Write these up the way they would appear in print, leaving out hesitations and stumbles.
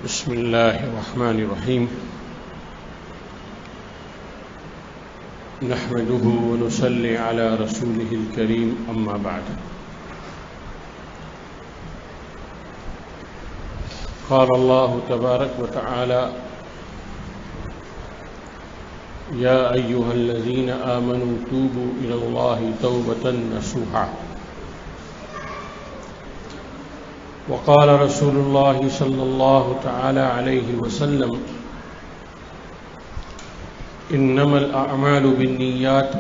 بسم الله الرحمن الرحيم نحمده ونصلي على رسوله الكريم أما بعد قال الله تبارك وتعالى يا أيها الذين آمنوا توبوا إلى الله توبة نصوحا وقال رسول الله صلى الله تعالى عليه وسلم إنما الأعمال بالنيات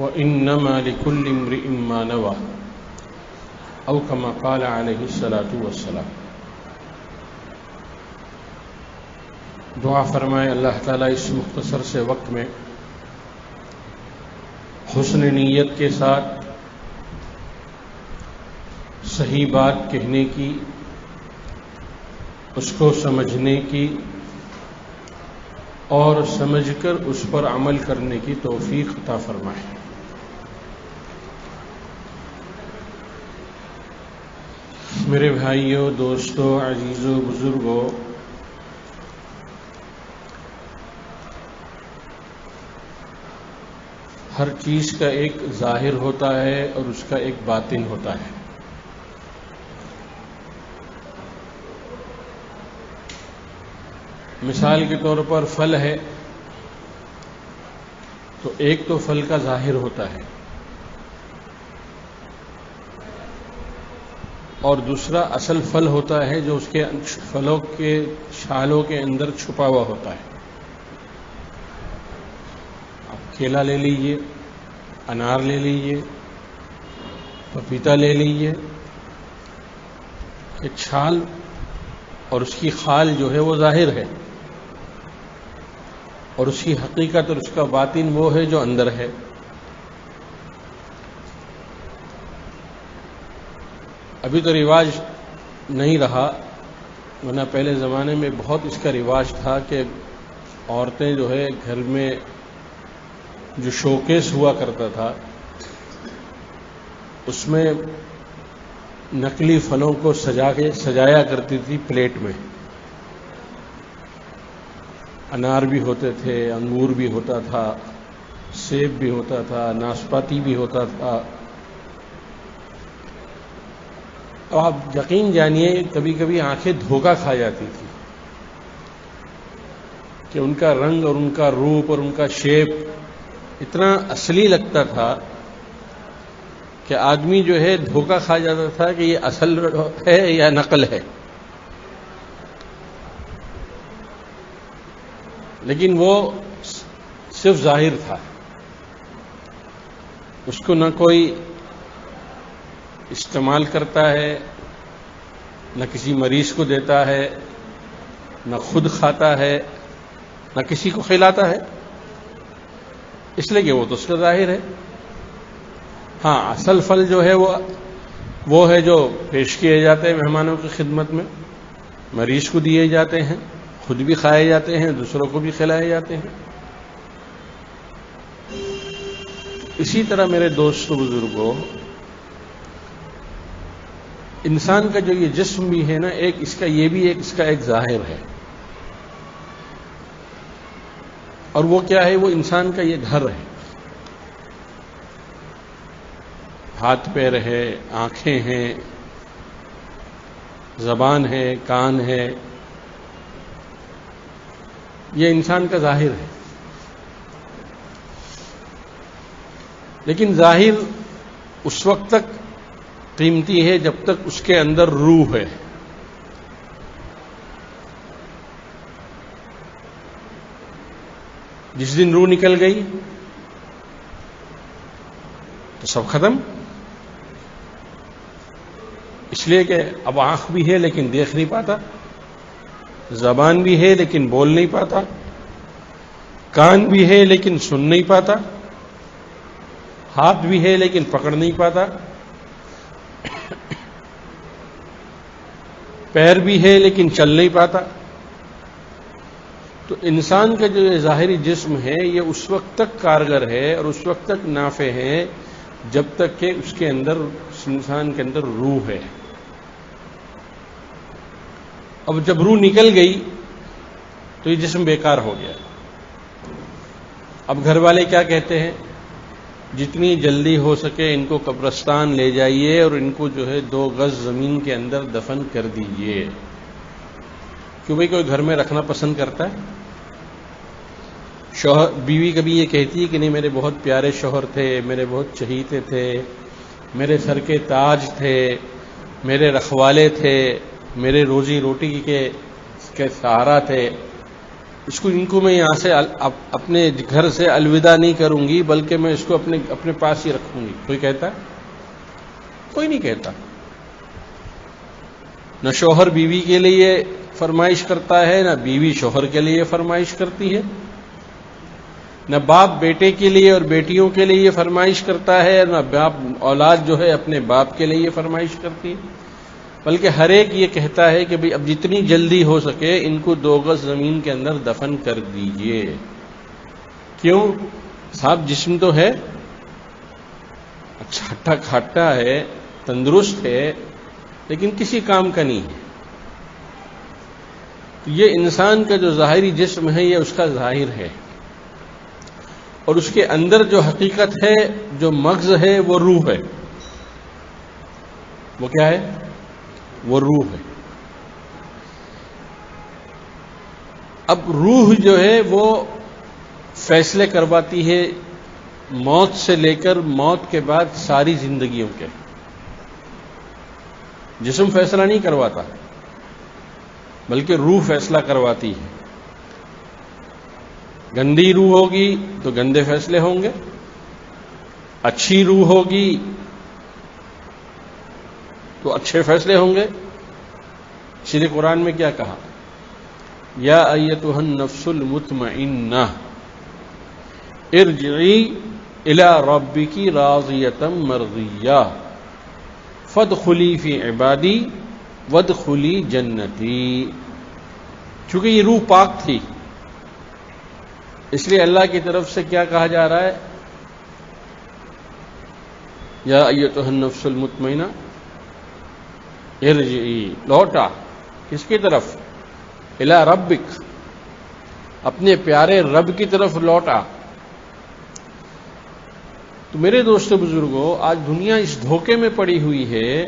وإنما لكل امرئ ما نوى أو كما قال عليه الصلاة والسلام۔ دعا فرمائے اللہ تعالیٰ اس مختصر سے وقت میں حسن نیت کے ساتھ صحیح بات کہنے کی، اس کو سمجھنے کی اور سمجھ کر اس پر عمل کرنے کی توفیق عطا فرمائے۔ میرے بھائیوں، دوستوں، عزیزوں، بزرگوں، ہر چیز کا ایک ظاہر ہوتا ہے اور اس کا ایک باطن ہوتا ہے۔ مثال کے طور پر پھل ہے تو ایک تو پھل کا ظاہر ہوتا ہے اور دوسرا اصل پھل ہوتا ہے جو اس کے پھلوں کے چھالوں کے اندر چھپا ہوا ہوتا ہے۔ آپ کیلا لے لیجئے، انار لے لیجئے، پپیتا لے لیجئے، یہ چھال اور اس کی خال جو ہے وہ ظاہر ہے اور اس کی حقیقت اور اس کا باطن وہ ہے جو اندر ہے۔ ابھی تو رواج نہیں رہا، ورنہ پہلے زمانے میں بہت اس کا رواج تھا کہ عورتیں جو ہے گھر میں جو شوکیس ہوا کرتا تھا اس میں نقلی پھلوں کو سجایا کرتی تھی پلیٹ میں۔ انار بھی ہوتے تھے، انگور بھی ہوتا تھا، سیب بھی ہوتا تھا، ناشپاتی بھی ہوتا تھا۔ اب آپ یقین جانیے کبھی کبھی آنکھیں دھوکہ کھا جاتی تھی کہ ان کا رنگ اور ان کا روپ اور ان کا شیپ اتنا اصلی لگتا تھا کہ آدمی جو ہے دھوکہ کھا جاتا تھا کہ یہ اصل ہے یا نقل ہے۔ لیکن وہ صرف ظاہر تھا، اس کو نہ کوئی استعمال کرتا ہے، نہ کسی مریض کو دیتا ہے، نہ خود کھاتا ہے، نہ کسی کو کھلاتا ہے، اس لیے کہ وہ تو اس کا ظاہر ہے۔ ہاں، اصل پھل جو ہے وہ ہے جو پیش کیے جاتے ہیں مہمانوں کی خدمت میں، مریض کو دیے جاتے ہیں، خود بھی کھائے جاتے ہیں، دوسروں کو بھی کھلائے جاتے ہیں۔ اسی طرح میرے دوستو، بزرگوں، انسان کا جو یہ جسم بھی ہے نا، ایک اس کا یہ بھی ایک اس کا ایک ظاہر ہے، اور وہ کیا ہے؟ وہ انسان کا یہ گھر ہے۔ ہاتھ پیر ہے، آنکھیں ہیں، زبان ہے، کان ہے، یہ انسان کا ظاہر ہے۔ لیکن ظاہر اس وقت تک قیمتی ہے جب تک اس کے اندر روح ہے۔ جس دن روح نکل گئی تو سب ختم۔ اس لیے کہ اب آنکھ بھی ہے لیکن دیکھ نہیں پاتا، زبان بھی ہے لیکن بول نہیں پاتا، کان بھی ہے لیکن سن نہیں پاتا، ہاتھ بھی ہے لیکن پکڑ نہیں پاتا، پیر بھی ہے لیکن چل نہیں پاتا۔ تو انسان کا جو یہ ظاہری جسم ہے یہ اس وقت تک کارگر ہے اور اس وقت تک نافع ہے جب تک کہ اس کے اندر، اس انسان کے اندر روح ہے۔ اب جب روح نکل گئی تو یہ جسم بیکار ہو گیا. اب گھر والے کیا کہتے ہیں؟ جتنی جلدی ہو سکے ان کو قبرستان لے جائیے اور ان کو جو ہے 2 گز زمین کے اندر دفن کر دیجئے. کیوں بھائی کوئی گھر میں رکھنا پسند کرتا ہے؟ شوہر بیوی کبھی یہ کہتی ہے کہ نہیں میرے بہت پیارے شوہر تھے، میرے بہت چہیتے تھے، میرے سر کے تاج تھے، میرے رکھوالے تھے، میرے روزی روٹی کے سہارا تھے، ان کو میں یہاں سے اپنے گھر سے الوداع نہیں کروں گی بلکہ میں اس کو اپنے پاس ہی رکھوں گی؟ کوئی کہتا ہے؟ کوئی نہیں کہتا. نہ شوہر بیوی کے لیے فرمائش کرتا ہے، نہ بیوی شوہر کے لیے فرمائش کرتی ہے، نہ باپ بیٹے کے لیے اور بیٹیوں کے لیے فرمائش کرتا ہے، نہ باپ اولاد جو ہے اپنے باپ کے لیے فرمائش کرتی ہے، بلکہ ہر ایک یہ کہتا ہے کہ اب جتنی جلدی ہو سکے ان کو 2 گز زمین کے اندر دفن کر دیجئے. کیوں؟ صاحب جسم تو ہے، اچھا ہٹا کھاٹا ہے، تندرست ہے، لیکن کسی کام کا نہیں ہے. یہ انسان کا جو ظاہری جسم ہے یہ اس کا ظاہر ہے، اور اس کے اندر جو حقیقت ہے، جو مغز ہے، وہ روح ہے. وہ کیا ہے؟ وہ روح ہے. اب روح جو ہے وہ فیصلے کرواتی ہے موت سے لے کر موت کے بعد ساری زندگیوں کے. جسم فیصلہ نہیں کرواتا بلکہ روح فیصلہ کرواتی ہے. گندی روح ہوگی تو گندے فیصلے ہوں گے، اچھی روح ہوگی تو اچھے فیصلے ہوں گے. اسی لیے قرآن میں کیا کہا؟ یا ایتھا النفس المطمئنہ ارجعی الی ربک راضیۃ مرضیہ فادخلی فی عبادی وادخلی جنتی. چونکہ یہ روح پاک تھی اس لیے اللہ کی طرف سے کیا کہا جا رہا ہے؟ یا ایتھا النفس المطمئنہ ارجعی، لوٹا. کس کی طرف؟ الی ربک، اپنے پیارے رب کی طرف لوٹا. تو میرے دوستو بزرگوں، آج دنیا اس دھوکے میں پڑی ہوئی ہے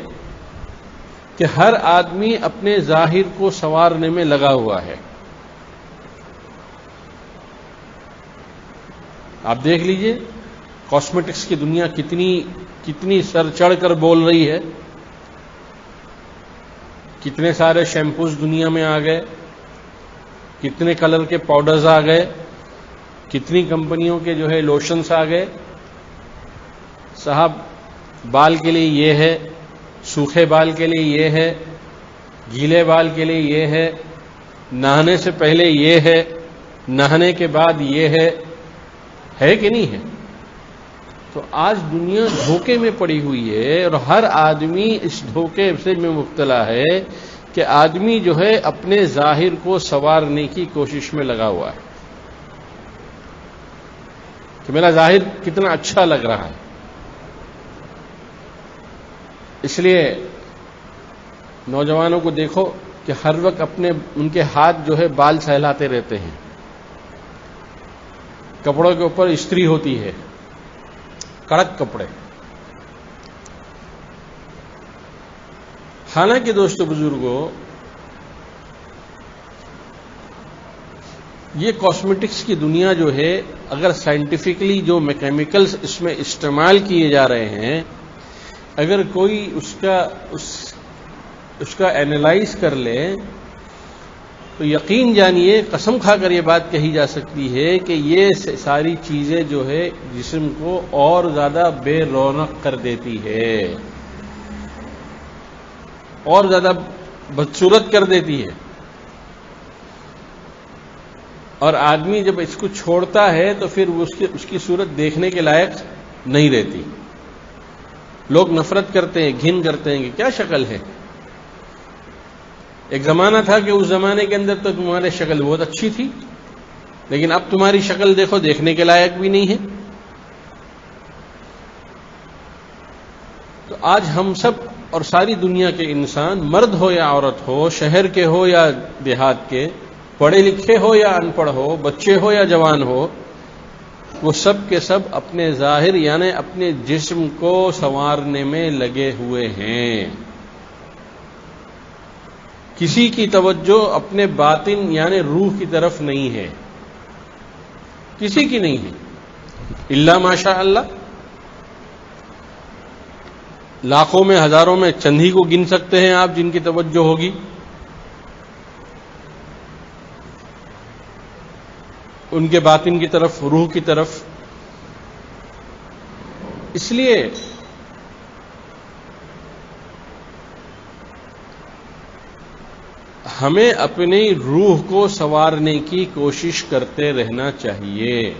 کہ ہر آدمی اپنے ظاہر کو سنوارنے میں لگا ہوا ہے. آپ دیکھ لیجئے کاسمیٹکس کی دنیا کتنی سر چڑھ کر بول رہی ہے. کتنے سارے شیمپوز دنیا میں آ گئے، کتنے کلر کے پاؤڈرز آ گئے، کتنی کمپنیوں کے جو ہے لوشنز آ گئے. صاحب بال کے لیے یہ ہے، سوکھے بال کے لیے یہ ہے، گیلے بال کے لیے یہ ہے، نہانے سے پہلے یہ ہے، نہانے کے بعد یہ ہے کہ نہیں ہے؟ تو آج دنیا دھوکے میں پڑی ہوئی ہے اور ہر آدمی اس دھوکے سے میں مبتلا ہے کہ آدمی جو ہے اپنے ظاہر کو سنوارنے کی کوشش میں لگا ہوا ہے کہ میرا ظاہر کتنا اچھا لگ رہا ہے. اس لیے نوجوانوں کو دیکھو کہ ہر وقت ان کے ہاتھ جو ہے بال سہلاتے رہتے ہیں، کپڑوں کے اوپر استری ہوتی ہے، کڑک کپڑے. حالانکہ دوستو بزرگوں، یہ کاسمیٹکس کی دنیا جو ہے اگر سائنٹیفکلی جو میکینیکلز اس میں استعمال کیے جا رہے ہیں، اگر کوئی اس کا اینالائز کر لے تو یقین جانیے، قسم کھا کر یہ بات کہی جا سکتی ہے کہ یہ ساری چیزیں جو ہے جسم کو اور زیادہ بے رونق کر دیتی ہے، اور زیادہ بدصورت کر دیتی ہے. اور آدمی جب اس کو چھوڑتا ہے تو پھر اس کی صورت دیکھنے کے لائق نہیں رہتی. لوگ نفرت کرتے ہیں، گھن کرتے ہیں کہ کیا شکل ہے. ایک زمانہ تھا کہ اس زمانے کے اندر تو تمہاری شکل بہت اچھی تھی، لیکن اب تمہاری شکل دیکھو دیکھنے کے لائق بھی نہیں ہے. تو آج ہم سب اور ساری دنیا کے انسان، مرد ہو یا عورت ہو، شہر کے ہو یا دیہات کے، پڑھے لکھے ہو یا ان پڑھ ہو، بچے ہو یا جوان ہو، وہ سب کے سب اپنے ظاہر یعنی اپنے جسم کو سنوارنے میں لگے ہوئے ہیں۔ کسی کی توجہ اپنے باطن یعنی روح کی طرف نہیں ہے، کسی کی نہیں ہے، الا ماشاء اللہ۔ لاکھوں میں ہزاروں میں چند ہی کو گن سکتے ہیں آپ جن کی توجہ ہوگی۔ ان کے باطن کی طرف، روح کی طرف۔ اس لیے ہمیں اپنی روح کو سنوارنے کی کوشش کرتے رہنا چاہیے۔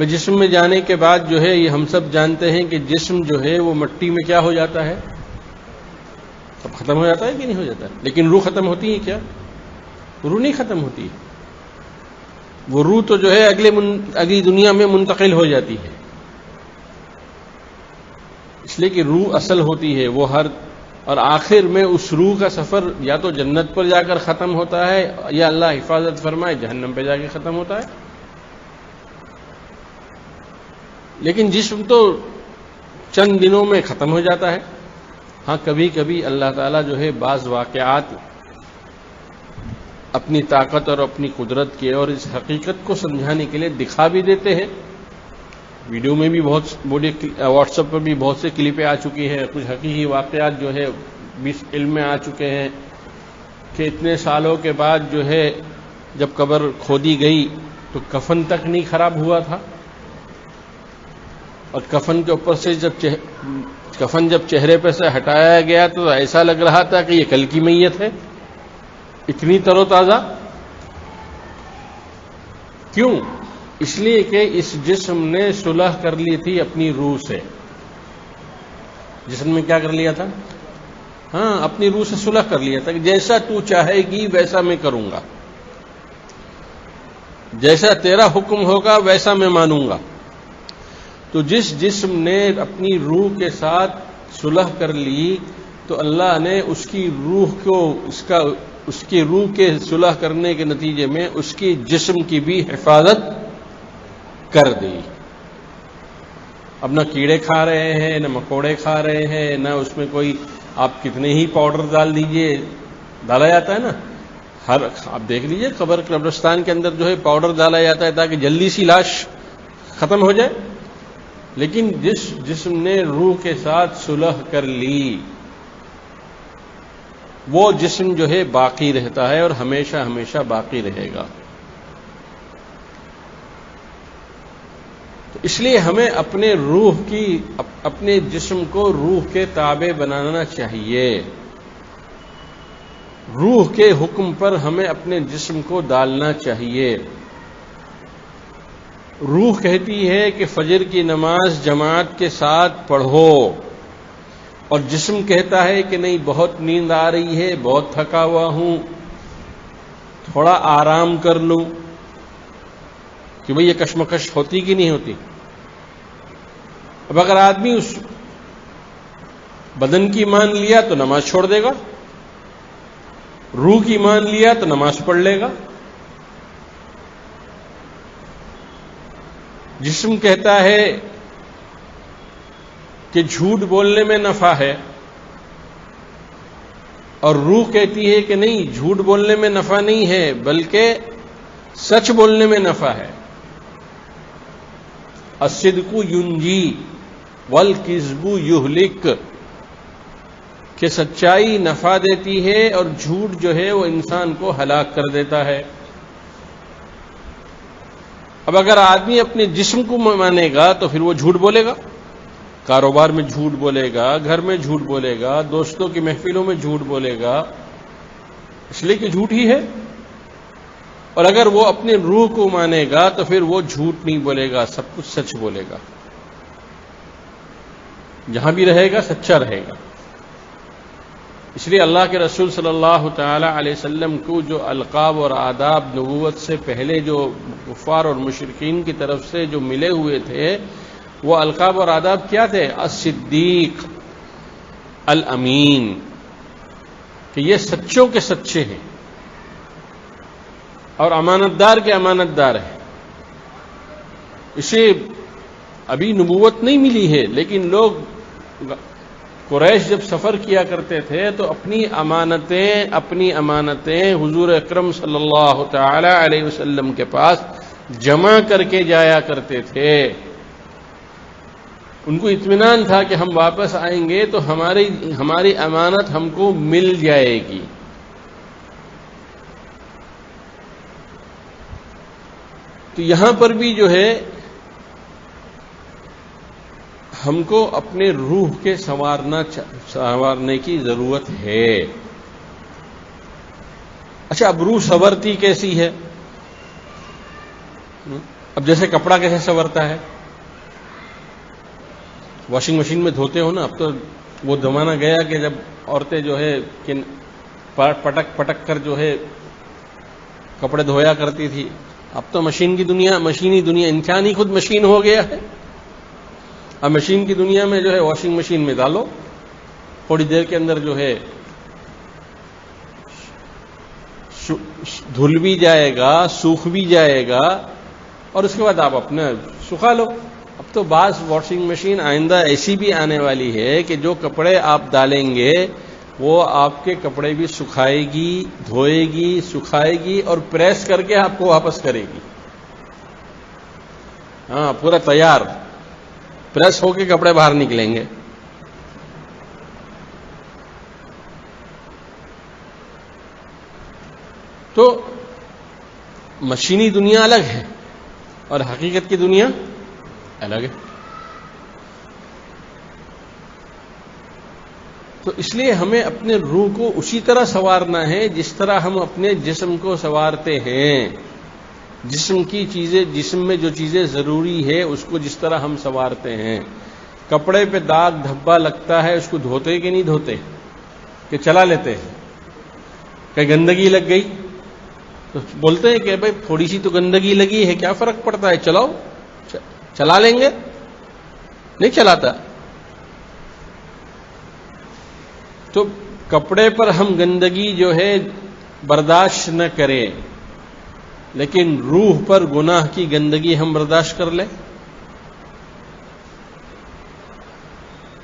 جسم میں جانے کے بعد جو ہے یہ ہم سب جانتے ہیں کہ جسم جو ہے وہ مٹی میں کیا ہو جاتا ہے؟ سب ختم ہو جاتا ہے کہ نہیں ہو جاتا ہے؟ لیکن روح ختم ہوتی ہے کیا؟ روح نہیں ختم ہوتی، وہ روح تو جو ہے اگلی دنیا میں منتقل ہو جاتی ہے، اس لیے کہ روح اصل ہوتی ہے، وہ اور آخر میں اس روح کا سفر یا تو جنت پر جا کر ختم ہوتا ہے یا اللہ حفاظت فرمائے جہنم پہ جا کے ختم ہوتا ہے۔ لیکن جسم تو چند دنوں میں ختم ہو جاتا ہے۔ ہاں کبھی کبھی اللہ تعالیٰ جو ہے بعض واقعات اپنی طاقت اور اپنی قدرت کے اور اس حقیقت کو سمجھانے کے لیے دکھا بھی دیتے ہیں۔ ویڈیو میں بھی واٹس ایپ پر بھی بہت سے کلپیں آ چکی ہیں، کچھ حقیقی واقعات جو ہے علم میں آ چکے ہیں کہ اتنے سالوں کے بعد جو ہے جب قبر کھودی گئی تو کفن تک نہیں خراب ہوا تھا، اور کفن کے اوپر سے کفن جب چہرے پہ سے ہٹایا گیا تو ایسا لگ رہا تھا کہ یہ کل کی میت ہے، اتنی تر و تازہ۔ کیوں؟ اس لیے کہ اس جسم نے صلح کر لی تھی اپنی روح سے۔ جسم میں کیا کر لیا تھا؟ ہاں اپنی روح سے صلح کر لیا تھا کہ جیسا تو چاہے گی ویسا میں کروں گا، جیسا تیرا حکم ہوگا ویسا میں مانوں گا۔ تو جس جسم نے اپنی روح کے ساتھ صلح کر لی تو اللہ نے اس کی روح کو اس کی روح کے صلح کرنے کے نتیجے میں اس کی جسم کی بھی حفاظت کر دی۔ اب نہ کیڑے کھا رہے ہیں، نہ مکوڑے کھا رہے ہیں، نہ اس میں کوئی آپ کتنے ہی پاؤڈر ڈال دیجئے، ڈالا جاتا ہے نا، آپ دیکھ لیجئے قبرستان کے اندر جو ہے پاؤڈر ڈالا جاتا ہے تاکہ جلدی سی لاش ختم ہو جائے۔ لیکن جس جسم نے روح کے ساتھ صلح کر لی وہ جسم جو ہے باقی رہتا ہے اور ہمیشہ ہمیشہ باقی رہے گا۔ تو اس لیے ہمیں اپنے جسم کو روح کے تابع بنانا چاہیے۔ روح کے حکم پر ہمیں اپنے جسم کو ڈالنا چاہیے۔ روح کہتی ہے کہ فجر کی نماز جماعت کے ساتھ پڑھو، اور جسم کہتا ہے کہ نہیں بہت نیند آ رہی ہے، بہت تھکا ہوا ہوں، تھوڑا آرام کر لوں۔ کہ بھئی یہ کشمکش ہوتی کہ نہیں ہوتی؟ اب اگر آدمی اس بدن کی مان لیا تو نماز چھوڑ دے گا، روح کی مان لیا تو نماز پڑھ لے گا۔ جسم کہتا ہے کہ جھوٹ بولنے میں نفع ہے، اور روح کہتی ہے کہ نہیں جھوٹ بولنے میں نفع نہیں ہے بلکہ سچ بولنے میں نفع ہے۔ الصدق ینجی والکذب یہلک، کہ سچائی نفع دیتی ہے اور جھوٹ جو ہے وہ انسان کو ہلاک کر دیتا ہے۔ اب اگر آدمی اپنے جسم کو مانے گا تو پھر وہ جھوٹ بولے گا، کاروبار میں جھوٹ بولے گا، گھر میں جھوٹ بولے گا، دوستوں کی محفلوں میں جھوٹ بولے گا، اس لیے کہ جھوٹ ہی ہے۔ اور اگر وہ اپنے روح کو مانے گا تو پھر وہ جھوٹ نہیں بولے گا، سب کچھ سچ بولے گا، جہاں بھی رہے گا سچا رہے گا۔ اس لیے اللہ کے رسول صلی اللہ تعالی علیہ وسلم کو جو القاب اور آداب نبوت سے پہلے جو کفار اور مشرکین کی طرف سے جو ملے ہوئے تھے، وہ القاب اور آداب کیا تھے؟ الصدیق، الامین، کہ یہ سچوں کے سچے ہیں اور امانت دار کے امانت دار ہیں۔ اسے ابھی نبوت نہیں ملی ہے، لیکن لوگ قریش جب سفر کیا کرتے تھے تو اپنی امانتیں حضور اکرم صلی اللہ تعالی علیہ وسلم کے پاس جمع کر کے جایا کرتے تھے۔ ان کو اطمینان تھا کہ ہم واپس آئیں گے تو ہماری امانت ہم کو مل جائے گی۔ تو یہاں پر بھی جو ہے ہم کو اپنے روح کے سنوارنے کی ضرورت ہے۔ اچھا، اب روح سنورتی کیسی ہے؟ اب جیسے کپڑا کیسے سنورتا ہے؟ واشنگ مشین میں دھوتے ہو نا۔ اب تو وہ زمانہ گیا کہ جب عورتیں جو ہے پٹک پٹک کر جو ہے کپڑے دھویا کرتی تھی۔ اب تو مشینی دنیا، انسان ہی خود مشین ہو گیا ہے۔ اب مشین کی دنیا میں جو ہے واشنگ مشین میں ڈالو، تھوڑی دیر کے اندر جو ہے دھل بھی جائے گا، سوکھ بھی جائے گا، اور اس کے بعد آپ اپنے سکھا لو۔ اب تو بعض واشنگ مشین آئندہ ایسی بھی آنے والی ہے کہ جو کپڑے آپ ڈالیں گے وہ آپ کے کپڑے بھی سکھائے گی، دھوئے گی، سکھائے گی اور پریس کر کے آپ کو واپس کرے گی۔ ہاں، پورا تیار، پریس ہو کے کپڑے باہر نکلیں گے۔ تو مشینی دنیا الگ ہے اور حقیقت کی دنیا الگ ہے۔ تو اس لیے ہمیں اپنے روح کو اسی طرح سنوارنا ہے جس طرح ہم اپنے جسم کو سنوارتے ہیں۔ جسم کی چیزیں، جسم میں جو چیزیں ضروری ہے اس کو جس طرح ہم سنوارتے ہیں۔ کپڑے پہ داغ دھبا لگتا ہے، اس کو دھوتے کہ نہیں دھوتے، کہ چلا لیتے ہیں؟ کہ گندگی لگ گئی تو بولتے ہیں کہ بھائی تھوڑی سی تو گندگی لگی ہے، کیا فرق پڑتا ہے، چلاؤ، چلا لیں گے؟ نہیں چلاتا۔ تو کپڑے پر ہم گندگی جو ہے برداشت نہ کریں، لیکن روح پر گناہ کی گندگی ہم برداشت کر لیں۔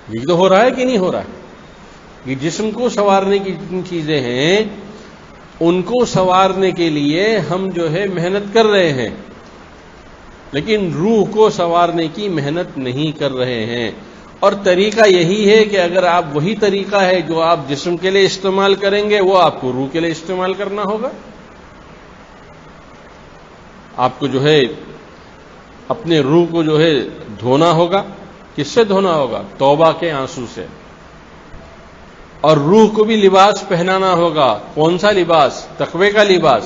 یہ تو ہو رہا ہے کہ نہیں ہو رہا ہے؟ یہ جسم کو سنوارنے کی جتنی چیزیں ہیں ان کو سنوارنے کے لیے ہم جو ہے محنت کر رہے ہیں، لیکن روح کو سنوارنے کی محنت نہیں کر رہے ہیں۔ اور طریقہ یہی ہے کہ اگر آپ وہی طریقہ ہے جو آپ جسم کے لیے استعمال کریں گے وہ آپ کو روح کے لیے استعمال کرنا ہوگا۔ آپ کو جو ہے اپنے روح کو جو ہے دھونا ہوگا۔ کس سے دھونا ہوگا؟ توبہ کے آنسو سے۔ اور روح کو بھی لباس پہنانا ہوگا۔ کون سا لباس؟ تقوی کا لباس۔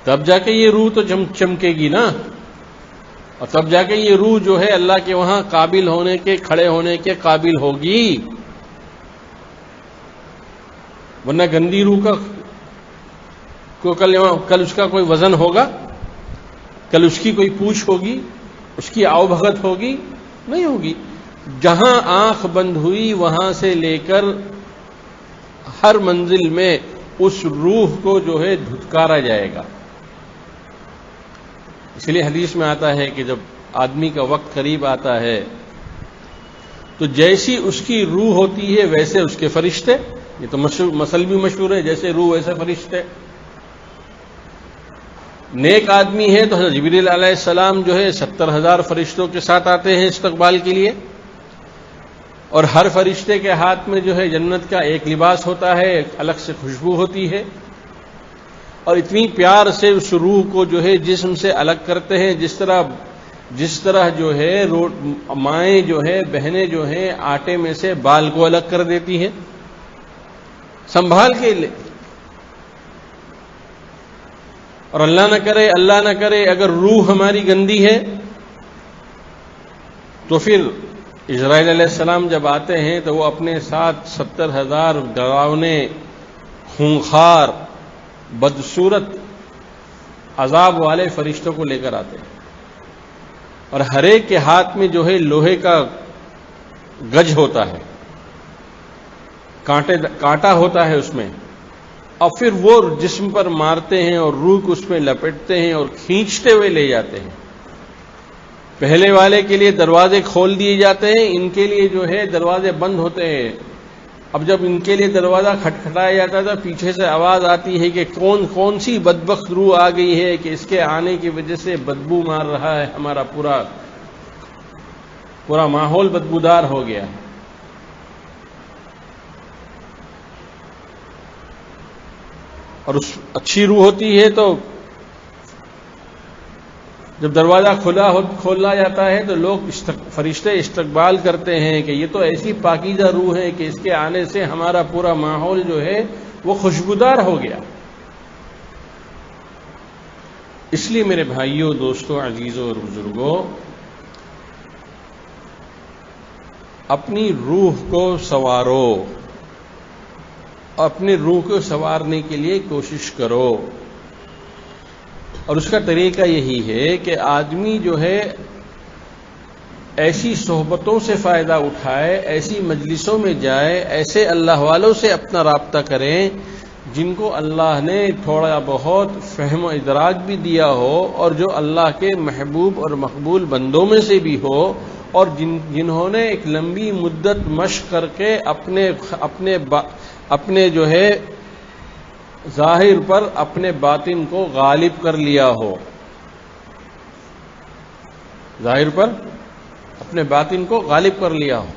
تب جا کے یہ روح تو چمکے گی نا، اور تب جا کے یہ روح جو ہے اللہ کے وہاں قابل ہونے کے، کھڑے ہونے کے قابل ہوگی۔ ورنہ گندی روح کا کل اس کا کوئی وزن ہوگا؟ کل اس کی کوئی پوچھ ہوگی؟ اس کی آؤ بھگت ہوگی؟ نہیں ہوگی۔ جہاں آنکھ بند ہوئی وہاں سے لے کر ہر منزل میں اس روح کو جو ہے دھتکارا جائے گا۔ اس لیے حدیث میں آتا ہے کہ جب آدمی کا وقت قریب آتا ہے تو جیسی اس کی روح ہوتی ہے ویسے اس کے فرشتے۔ یہ تو مثل بھی مشہور ہے، جیسے روح ویسے فرشتے۔ نیک آدمی ہے تو حضرت جبریل علیہ السلام جو ہے 70,000 فرشتوں کے ساتھ آتے ہیں استقبال کے لیے، اور ہر فرشتے کے ہاتھ میں جو ہے جنت کا ایک لباس ہوتا ہے، ایک الگ سے خوشبو ہوتی ہے، اور اتنی پیار سے اس روح کو جو ہے جسم سے الگ کرتے ہیں جس طرح جو ہے مائیں جو ہے، بہنیں جو ہیں آٹے میں سے بال کو الگ کر دیتی ہیں سنبھال کے لے۔ اور اللہ نہ کرے اگر روح ہماری گندی ہے تو پھر اسرائیل علیہ السلام جب آتے ہیں تو وہ اپنے ساتھ 70,000 ڈراونے، خونخوار، بدصورت، عذاب والے فرشتوں کو لے کر آتے ہیں، اور ہر ایک کے ہاتھ میں جو ہے لوہے کا گج ہوتا ہے، کانٹا ہوتا ہے اس میں، اور پھر وہ جسم پر مارتے ہیں اور روح کو اس میں لپٹتے ہیں اور کھینچتے ہوئے لے جاتے ہیں۔ پہلے والے کے لیے دروازے کھول دیے جاتے ہیں، ان کے لیے جو ہے دروازے بند ہوتے ہیں۔ اب جب ان کے لیے دروازہ کھٹکھٹایا جاتا ہے تو پیچھے سے آواز آتی ہے کہ کون سی بدبخت روح آ گئی ہے کہ اس کے آنے کی وجہ سے بدبو مار رہا ہے، ہمارا پورا ماحول بدبودار ہو گیا۔ اور اس اچھی روح ہوتی ہے تو جب دروازہ کھولا جاتا ہے تو لوگ فرشتے استقبال کرتے ہیں کہ یہ تو ایسی پاکیزہ روح ہے کہ اس کے آنے سے ہمارا پورا ماحول جو ہے وہ خوشبودار ہو گیا۔ اس لیے میرے بھائیوں، دوستوں، عزیزوں اور بزرگوں، اپنی روح کو سنوارو، اپنی روح کو سنوارنے کے لیے کوشش کرو، اور اس کا طریقہ یہی ہے کہ آدمی جو ہے ایسی صحبتوں سے فائدہ اٹھائے، ایسی مجلسوں میں جائے، ایسے اللہ والوں سے اپنا رابطہ کریں جن کو اللہ نے تھوڑا بہت فہم و ادراک بھی دیا ہو، اور جو اللہ کے محبوب اور مقبول بندوں میں سے بھی ہو، اور جنہوں نے ایک لمبی مدت مشق کر کے اپنے جو ہے ظاہر پر اپنے باطن کو غالب کر لیا ہو، ظاہر پر اپنے باطن کو غالب کر لیا ہو۔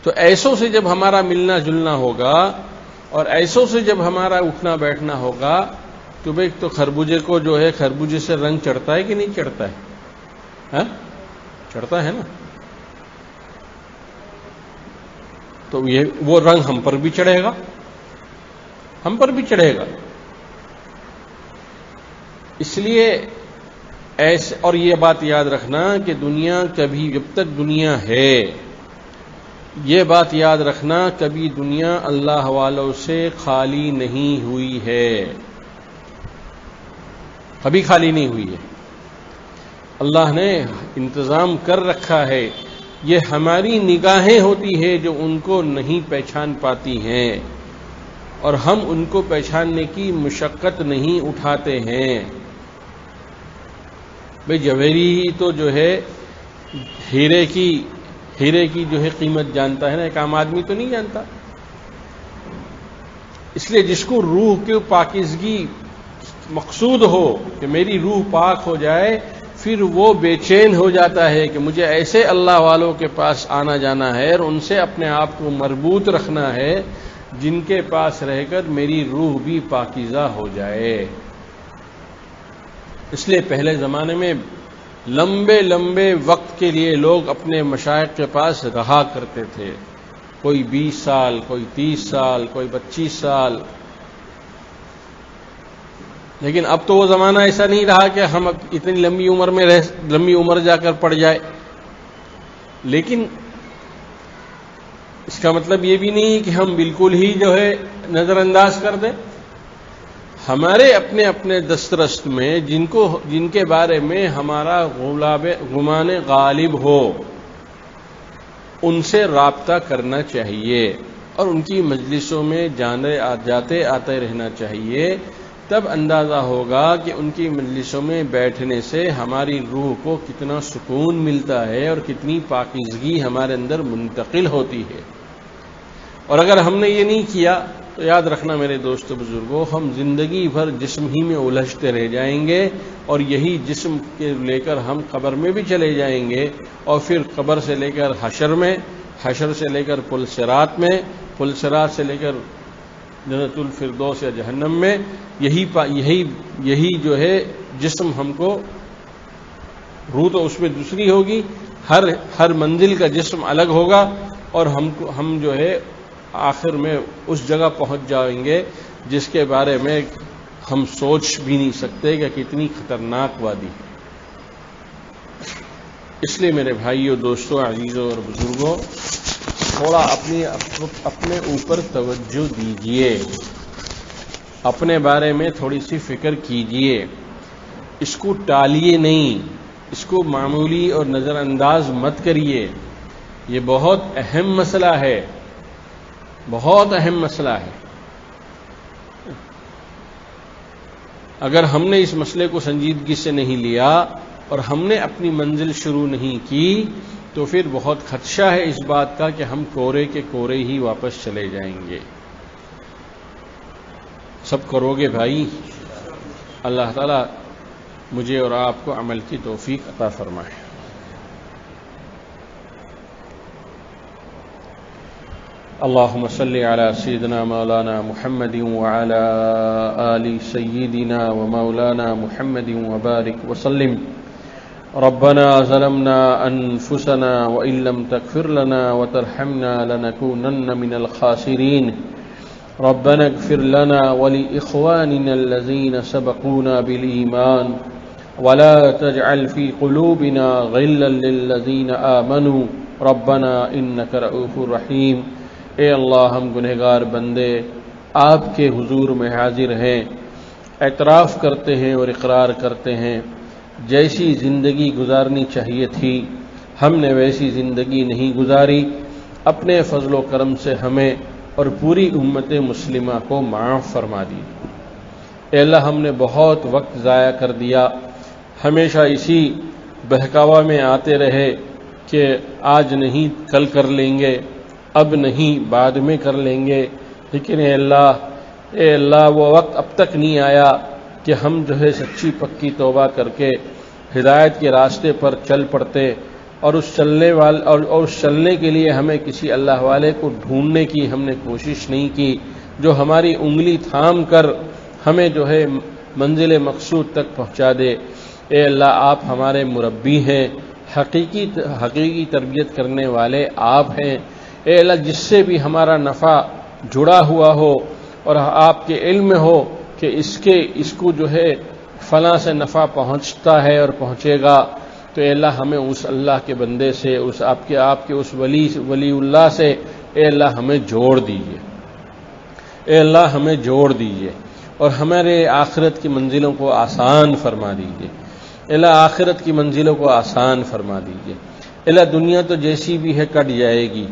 تو ایسوں سے جب ہمارا ملنا جلنا ہوگا اور ایسوں سے جب ہمارا اٹھنا بیٹھنا ہوگا تو بھئی تو خربوزے کو جو ہے خربوزے سے رنگ چڑھتا ہے کہ نہیں چڑھتا ہے؟ ہاں چڑھتا ہے نا۔ تو وہ رنگ ہم پر بھی چڑھے گا، ہم پر بھی چڑھے گا۔ اس لیے ایسے، اور یہ بات یاد رکھنا کہ دنیا کبھی، جب تک دنیا ہے، یہ بات یاد رکھنا کبھی دنیا اللہ والوں سے خالی نہیں ہوئی ہے، کبھی خالی نہیں ہوئی ہے۔ اللہ نے انتظام کر رکھا ہے، یہ ہماری نگاہیں ہوتی ہے جو ان کو نہیں پہچان پاتی ہیں، اور ہم ان کو پہچاننے کی مشقت نہیں اٹھاتے ہیں۔ بھئی جوہری ہی تو جو ہے ہیرے کی جو ہے قیمت جانتا ہے نا، ایک عام آدمی تو نہیں جانتا۔ اس لیے جس کو روح کی پاکیزگی مقصود ہو کہ میری روح پاک ہو جائے، پھر وہ بے چین ہو جاتا ہے کہ مجھے ایسے اللہ والوں کے پاس آنا جانا ہے اور ان سے اپنے آپ کو مربوط رکھنا ہے جن کے پاس رہ کر میری روح بھی پاکیزہ ہو جائے۔ اس لیے پہلے زمانے میں لمبے وقت کے لیے لوگ اپنے مشائخ کے پاس رہا کرتے تھے، کوئی 20 سال، کوئی 30 سال، کوئی 25 سال۔ لیکن اب تو وہ زمانہ ایسا نہیں رہا کہ ہم اتنی لمبی عمر جا کر پڑ جائے۔ لیکن اس کا مطلب یہ بھی نہیں کہ ہم بالکل ہی جو ہے نظر انداز کر دیں۔ ہمارے اپنے دسترست میں جن کے بارے میں ہمارا گمان غالب ہو، ان سے رابطہ کرنا چاہیے اور ان کی مجلسوں میں جاتے آتے رہنا چاہیے۔ تب اندازہ ہوگا کہ ان کی مجلسوں میں بیٹھنے سے ہماری روح کو کتنا سکون ملتا ہے اور کتنی پاکیزگی ہمارے اندر منتقل ہوتی ہے۔ اور اگر ہم نے یہ نہیں کیا تو یاد رکھنا میرے دوستو بزرگوں، ہم زندگی بھر جسم ہی میں الجھتے رہ جائیں گے، اور یہی جسم کے لے کر ہم قبر میں بھی چلے جائیں گے، اور پھر قبر سے لے کر حشر میں، حشر سے لے کر پل صراط میں، پل صراط سے لے کر جنت الفردوس یا جہنم میں، یہی جو ہے جسم ہم کو، روح تو اس میں دوسری ہوگی، ہر منزل کا جسم الگ ہوگا، اور ہم جو ہے آخر میں اس جگہ پہنچ جائیں گے جس کے بارے میں ہم سوچ بھی نہیں سکتے کہ کتنی خطرناک وادی ہے۔ اس لیے میرے بھائیوں، دوستوں، عزیزوں اور بزرگوں، تھوڑا اپنے اوپر توجہ دیجئے، اپنے بارے میں تھوڑی سی فکر کیجئے، اس کو ٹالیے نہیں، اس کو معمولی اور نظر انداز مت کریے، یہ بہت اہم مسئلہ ہے، بہت اہم مسئلہ ہے۔ اگر ہم نے اس مسئلے کو سنجیدگی سے نہیں لیا اور ہم نے اپنی منزل شروع نہیں کی تو پھر بہت خدشہ ہے اس بات کا کہ ہم کورے کے کورے ہی واپس چلے جائیں گے۔ سب کرو گے بھائی؟ اللہ تعالیٰ مجھے اور آپ کو عمل کی توفیق عطا فرمائے۔ اللهم صل على سيدنا مولانا محمد وعلى آل سيدنا ومولانا محمد وبارك وسلم۔ ربنا ظلمنا أنفسنا وإن لم تغفر لنا وترحمنا لنكونن من الخاسرين۔ ربنا اغفر لنا ولإخواننا الذين سبقونا بالإيمان ولا تجعل في قلوبنا غلا للذين آمنوا ربنا إنك رؤوف رحيم۔ اے اللہ، ہم گنہگار بندے آپ کے حضور میں حاضر ہیں، اعتراف کرتے ہیں اور اقرار کرتے ہیں جیسی زندگی گزارنی چاہیے تھی ہم نے ویسی زندگی نہیں گزاری۔ اپنے فضل و کرم سے ہمیں اور پوری امت مسلمہ کو معاف فرما دی۔ اے اللہ، ہم نے بہت وقت ضائع کر دیا، ہمیشہ اسی بہکاوا میں آتے رہے کہ آج نہیں کل کر لیں گے، اب نہیں بعد میں کر لیں گے، لیکن اے اللہ وہ وقت اب تک نہیں آیا کہ ہم جو ہے سچی پکی توبہ کر کے ہدایت کے راستے پر چل پڑتے، اور اس چلنے کے لیے ہمیں کسی اللہ والے کو ڈھونڈنے کی ہم نے کوشش نہیں کی جو ہماری انگلی تھام کر ہمیں جو ہے منزل مقصود تک پہنچا دے۔ اے اللہ، آپ ہمارے مربی ہیں، حقیقی تربیت کرنے والے آپ ہیں۔ اے اللہ، جس سے بھی ہمارا نفع جڑا ہوا ہو اور آپ کے علم میں ہو کہ اس کو جو ہے فلاں سے نفع پہنچتا ہے اور پہنچے گا، تو اے اللہ ہمیں اس اللہ کے بندے سے، آپ کے اس ولی اللہ سے اے اللہ ہمیں جوڑ دیجئے۔ اے اللہ ہمیں جوڑ دیجئے اور ہمارے آخرت کی منزلوں کو آسان فرما دیجئے۔ اے اللہ آخرت کی منزلوں کو آسان فرما دیجئے۔ اے اللہ دنیا تو جیسی بھی ہے کٹ جائے گی،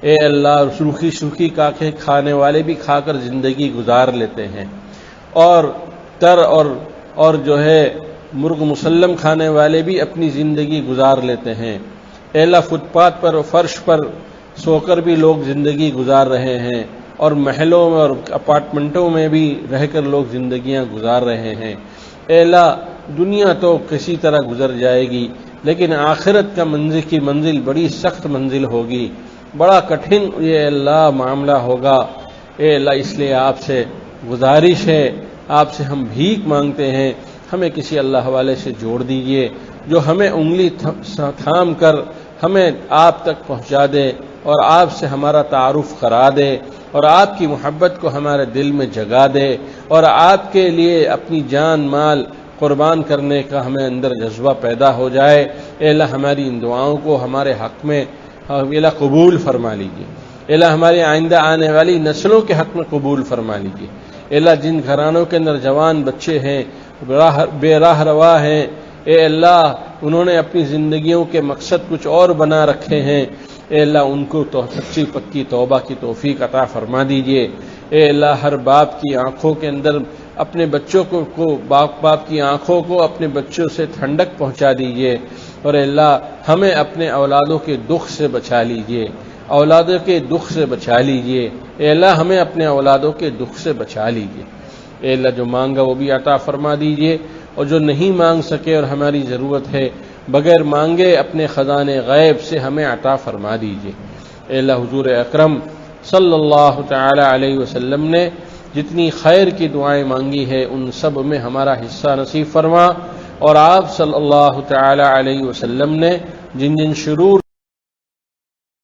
اے اللہ سوکھی کاکے کھانے والے بھی کھا کر زندگی گزار لیتے ہیں، اور اور جو ہے مرغ مسلم کھانے والے بھی اپنی زندگی گزار لیتے ہیں۔ اے اللہ فٹ پاتھ پر اور فرش پر سو کر بھی لوگ زندگی گزار رہے ہیں، اور محلوں میں اور اپارٹمنٹوں میں بھی رہ کر لوگ زندگیاں گزار رہے ہیں۔ اے اللہ دنیا تو کسی طرح گزر جائے گی، لیکن آخرت کا منزل بڑی سخت منزل ہوگی، بڑا کٹھن یہ اللہ معاملہ ہوگا۔ اے اللہ اس لیے آپ سے گزارش ہے، آپ سے ہم بھیک مانگتے ہیں، ہمیں کسی اللہ والے سے جوڑ دیجئے جو ہمیں انگلی تھام کر ہمیں آپ تک پہنچا دے اور آپ سے ہمارا تعارف کرا دے اور آپ کی محبت کو ہمارے دل میں جگا دے اور آپ کے لیے اپنی جان مال قربان کرنے کا ہمیں اندر جذبہ پیدا ہو جائے۔ اے اللہ ہماری ان دعاؤں کو ہمارے حق میں اللہ قبول فرما لیجیے۔ اللہ ہماری آئندہ آنے والی نسلوں کے حق میں قبول فرما لیجیے۔ اللہ جن گھرانوں کے نوجوان جوان بچے ہیں بے راہ روا ہیں، اے اللہ انہوں نے اپنی زندگیوں کے مقصد کچھ اور بنا رکھے ہیں، اے اللہ ان کو تو سچی پکی توبہ کی توفیق عطا فرما دیجیے۔ اے اللہ ہر باپ کی آنکھوں کے اندر اپنے بچوں کو باپ کی آنکھوں کو اپنے بچوں سے ٹھنڈک پہنچا دیجیے، اور اے اللہ ہمیں اپنے اولادوں کے دکھ سے بچا لیجیے، اولادوں کے دکھ سے بچا لیجیے۔ اے اللہ ہمیں اپنے اولادوں کے دکھ سے بچا لیجیے۔ اے اللہ جو مانگا وہ بھی عطا فرما دیجیے، اور جو نہیں مانگ سکے اور ہماری ضرورت ہے بغیر مانگے اپنے خزانے غیب سے ہمیں عطا فرما دیجیے۔ اے اللہ حضور اکرم صلی اللہ تعالی علیہ وسلم نے جتنی خیر کی دعائیں مانگی ہے ان سب میں ہمارا حصہ نصیب فرما، اور آپ صلی اللہ تعالی علیہ وسلم نے جن شرور